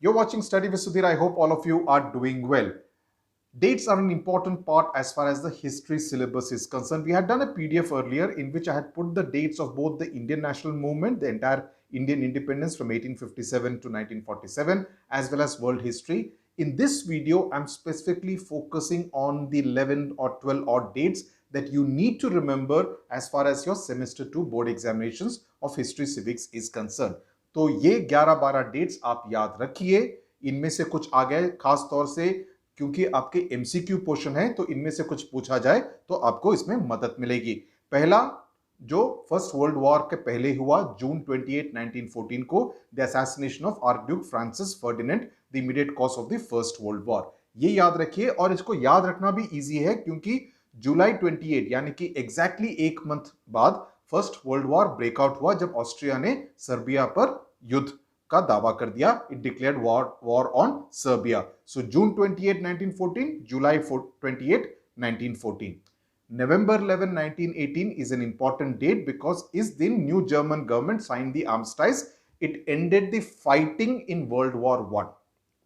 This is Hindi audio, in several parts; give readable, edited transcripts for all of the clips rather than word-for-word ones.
You're watching Study with Sudhir. I hope all of you are doing well. Dates are an important part as far as the history syllabus is concerned. We had done a PDF earlier in which I had put the dates of both the Indian national movement, the entire Indian independence from 1857 to 1947, as well as world history. In this video, I'm specifically focusing on the 11 or 12 odd dates that you need to remember as far as your semester 2 board examinations of history civics is concerned. तो ये 11-12 डेट्स आप याद रखिए. इनमें से कुछ आ गए खास तौर से क्योंकि आपके एमसीक्यू पोर्शन है, तो इनमें से कुछ पूछा जाए तो आपको इसमें मदद मिलेगी. पहला जो फर्स्ट वर्ल्ड वॉर के पहले हुआ, जून 28, 1914 को, the assassination of archduke Francis Ferdinand, the immediate cause of the first world war. ये याद रखिए और इसको याद रखना भी इजी है क्योंकि जुलाई 28 यानी कि एग्जैक्टली एक मंथ बाद फर्स्ट वर्ल्ड वॉर ब्रेकआउट हुआ जब ऑस्ट्रिया ने सर्बिया पर युद्ध का दावा कर दिया. It declared war on Serbia. So June 28, 1914, July 28, 1914. November 11, 1918 is an important date because इस दिन new German government sign the armistice. It ended the fighting in world war 1.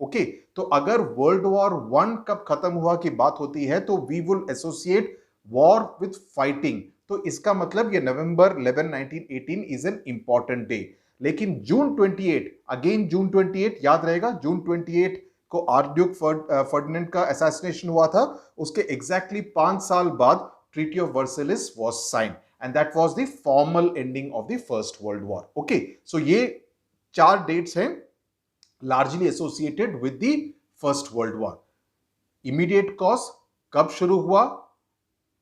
Okay, तो अगर वर्ल्ड वॉर 1 कब खत्म हुआ की बात होती है तो we will associate war with fighting. तो इसका मतलब ये November 11, 1918 is an important day. लेकिन जून 28, अगेन जून 28 याद रहेगा, जून 28 को आर्कड्यूक फर्डिनेंड का असैसिनेशन हुआ था. उसके एग्जैक्टली 5 साल बाद treaty of Versailles was sign and that was the formal ending of the first world war. Okay, so ये 4 डेट्स हैं largely associated with the first world war. Immediate cause कब शुरू हुआ,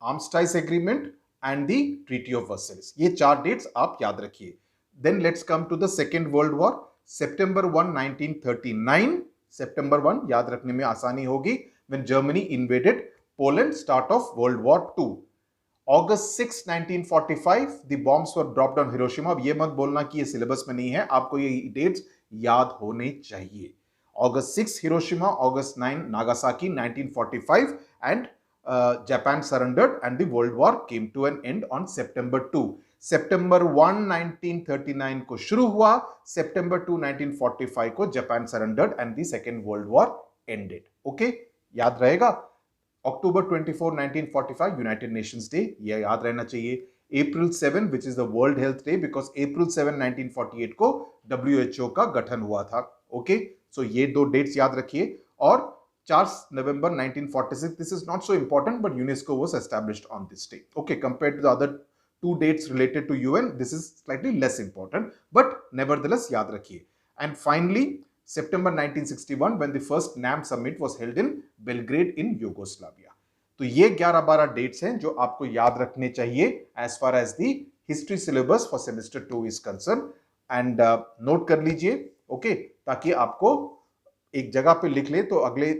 armistice agreement and the treaty of Versailles. ये 4 डेट्स आप याद रखिए. Then let's come to the Second World War. September 1, 1939. September 1 याद रखने में आसानी होगी. When Germany invaded Poland, start of World War 2. August 6, 1945, the bombs were dropped on Hiroshima. अब ये मत बोलना कि ये सिलेबस में नहीं है, आपको ये डेट्स याद होने चाहिए. August 6, Hiroshima. August 9, Nagasaki. 1945, and Japan surrendered and the World War came to an end on September 2. सितंबर 1, 1939 को शुरू हुआ, सितंबर 2, 1945 को Japan surrendered and the second world war ended. Okay, याद रहेगा. अक्टूबर 24, 1945 यूनाइटेड नेशंस डे, ये याद रहना चाहिए. April 7 which is the world health day because April 7, 1948 को WHO का गठन हुआ था. ओके, सो ये 2 डेट्स याद रखिए. और 4 November 1946, this is not so important but UNESCO was established on this day. Okay, compared to the other 2 dates related to UN, this is slightly less important, but nevertheless याद रखिए. And finally, September 1961 when the first NAM summit was held in Belgrade in Yugoslavia. तो ये 11-12 dates हैं जो आपको याद रखने चाहिए as far as the history syllabus for semester 2 is concerned. And note कर लीजिए, okay, ताकि आपको एक जगह पे लिख ले तो अगले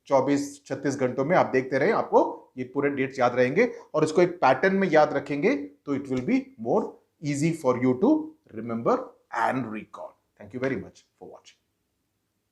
24-36 घंटों में आप देखते रहें, आपको ये पूरे डेट्स याद रहेंगे और इसको एक पैटर्न में याद रखेंगे तो it will be more easy for you to remember and recall. Thank you very much for watching.